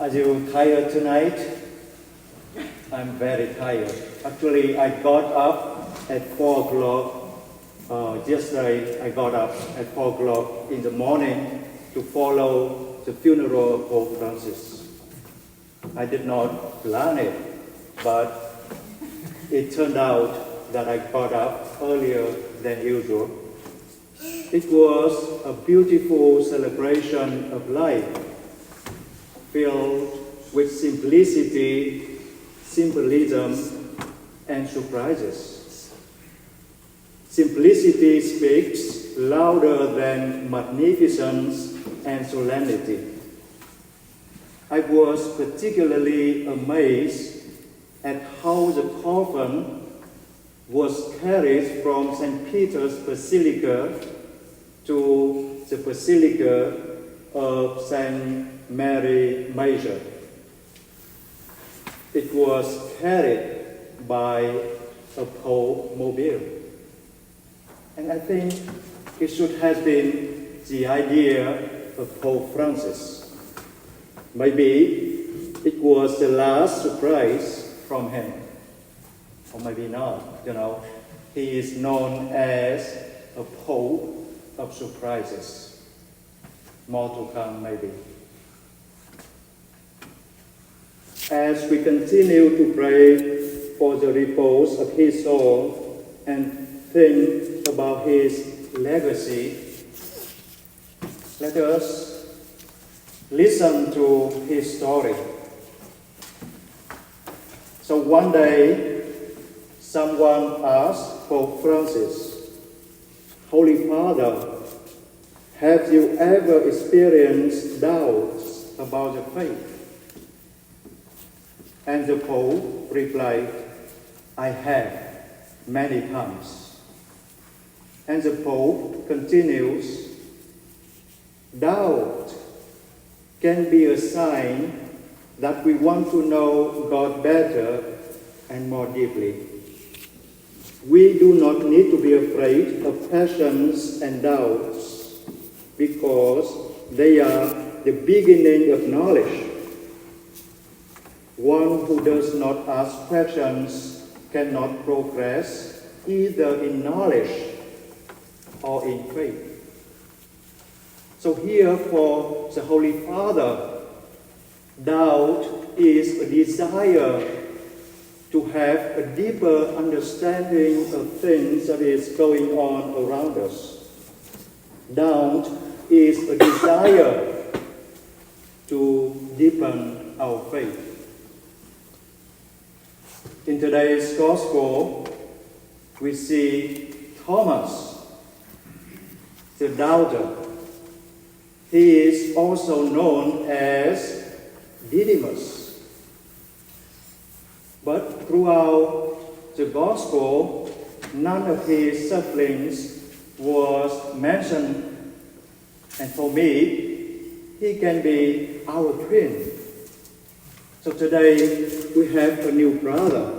Are you tired tonight? I'm very tired. Actually, I got up at 4 o'clock. Yesterday, I got up at 4 o'clock in the morning to follow the funeral of Pope Francis. I did not plan it, but it turned out that I got up earlier than usual. It was a beautiful celebration of life, filled with simplicity, symbolism, and surprises. Simplicity speaks louder than magnificence and solemnity. I was particularly amazed at how the coffin was carried from St. Peter's Basilica to the Basilica of St. Mary Major. It was carried by a Pope mobile. And I think it should have been the idea of Pope Francis. Maybe it was the last surprise from him. Or maybe not, He is known as a Pope of surprises. More to come, maybe. As we continue to pray for the repose of his soul and think about his legacy, let us listen to his story. So one day, someone asked Pope Francis, "Holy Father, have you ever experienced doubts about the faith?" And the Pope replied, "I have, many times." And the Pope continues, "Doubt can be a sign that we want to know God better and more deeply. We do not need to be afraid of passions and doubts because they are the beginning of knowledge. One who does not ask questions cannot progress either in knowledge or in faith." So here for the Holy Father, doubt is a desire to have a deeper understanding of things that is going on around us. Doubt is a desire to deepen our faith. In today's Gospel, we see Thomas, the doubter. He is also known as Didymus. But throughout the Gospel, none of his siblings was mentioned. And for me, he can be our twin. So today, we have a new brother.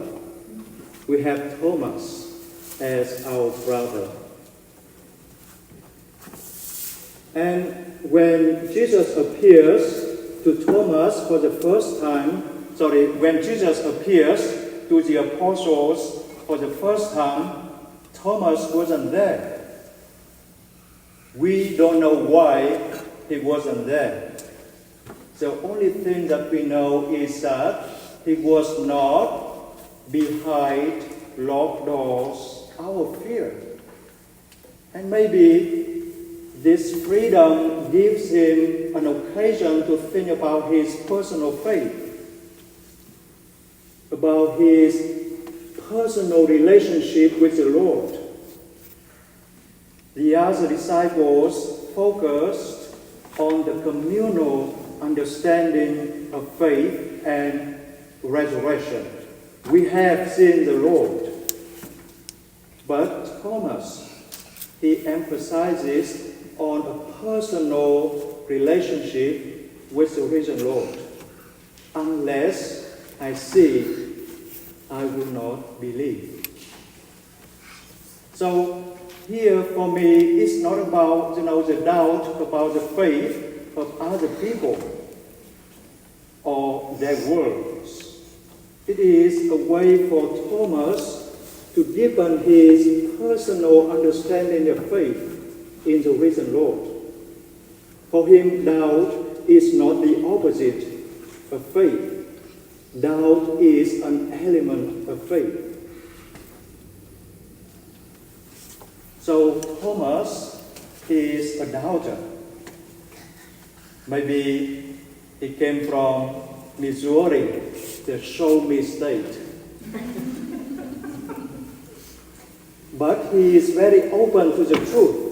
We have Thomas as our brother. And when Jesus appears to Thomas for the first time, when Jesus appears to the apostles for the first time, Thomas wasn't there. We don't know why he wasn't there. The only thing that we know is that he was not behind locked doors out of fear. And maybe this freedom gives him an occasion to think about his personal faith, about his personal relationship with the Lord. The other disciples focused on the communal understanding of faith and resurrection. We have seen the Lord. But Thomas, he emphasizes on a personal relationship with the risen Lord. Unless I see, I will not believe. So here for me, it's not about the doubt about the faith of other people. or their words. It is a way for Thomas to deepen his personal understanding of faith in the risen Lord. For him, doubt is not the opposite of faith. Doubt is an element of faith. So Thomas is a doubter. Maybe he came from Missouri, the show-me state. But he is very open to the truth.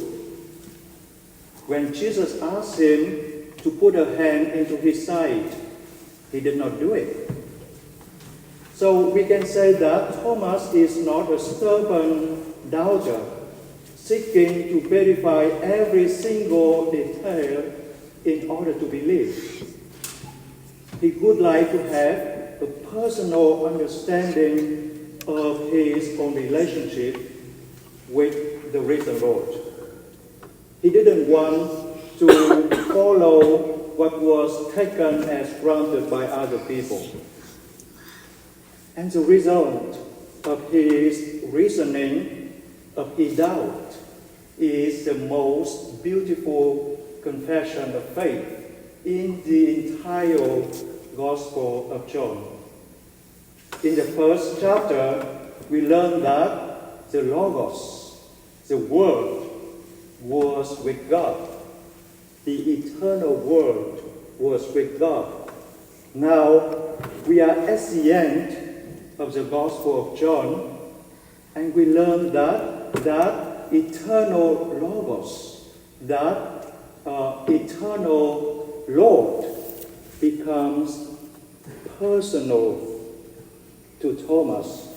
When Jesus asked him to put a hand into his side, he did not do it. So we can say that Thomas is not a stubborn doubter, seeking to verify every single detail in order to believe. He would like to have a personal understanding of his own relationship with the risen Lord. He didn't want to follow what was taken as granted by other people. And the result of his reasoning, of his doubt, is the most beautiful confession of faith in the entire Gospel of John. In the first chapter, we learn that the Logos, the Word, was with God. The eternal Word was with God. Now, we are at the end of the Gospel of John, and we learn that eternal Logos, that eternal Lord becomes personal to Thomas.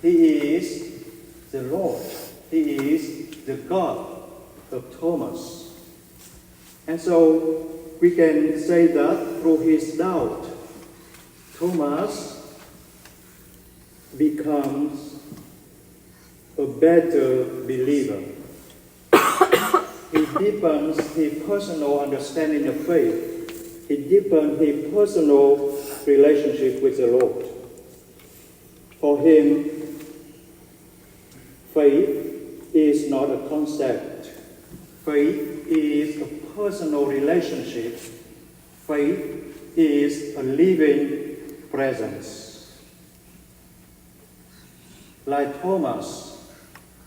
He is the Lord. He is the God of Thomas. And so we can say that through his doubt, Thomas becomes a better believer. He deepens his personal understanding of faith. He deepens his personal relationship with the Lord. For him, faith is not a concept. Faith is a personal relationship. Faith is a living presence. Like Thomas,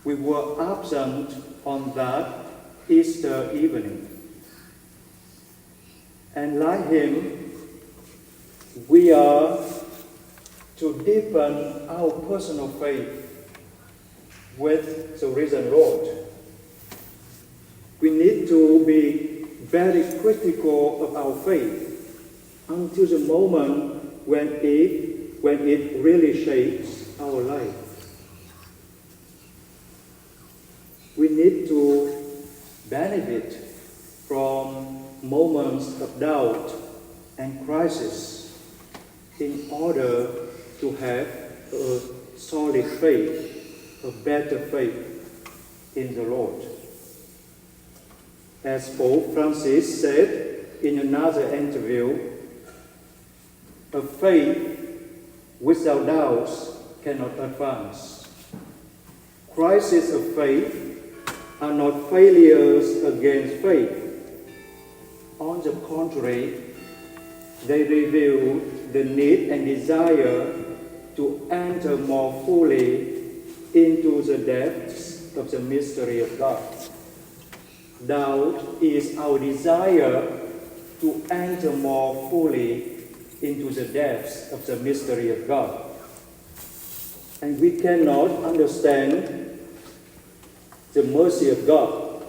we were absent on that Easter evening. And like him, we are to deepen our personal faith with the risen Lord. We need to be very critical of our faith until the moment when it really shapes our life. We need to benefit from moments of doubt and crisis in order to have a solid faith, a better faith in the Lord. As Pope Francis said in another interview, a faith without doubts cannot advance. Crises of faith are not failures against faith. On the contrary, they reveal the need and desire to enter more fully into the depths of the mystery of God. Doubt is our desire to enter more fully into the depths of the mystery of God. And we cannot understand the mercy of God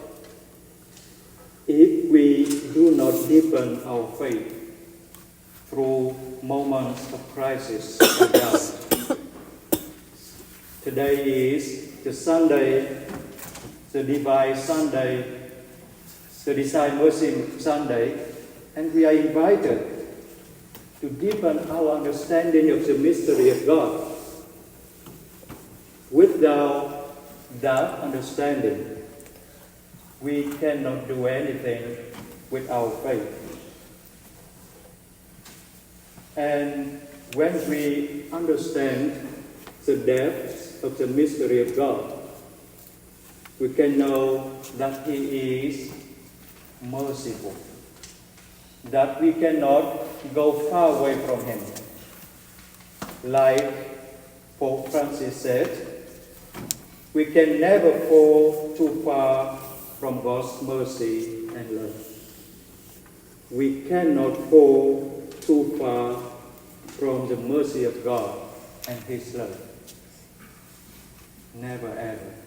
if we do not deepen our faith through moments of crisis and doubt. Today is the Sunday, the Divine Sunday, the Divine Mercy Sunday, and we are invited to deepen our understanding of the mystery of God. Without that understanding, we cannot do anything with our faith. And when we understand the depths of the mystery of God, we can know that He is merciful, that we cannot go far away from Him. Like Pope Francis said, we can never fall too far from God's mercy and love. We cannot fall too far from the mercy of God and His love. Never ever.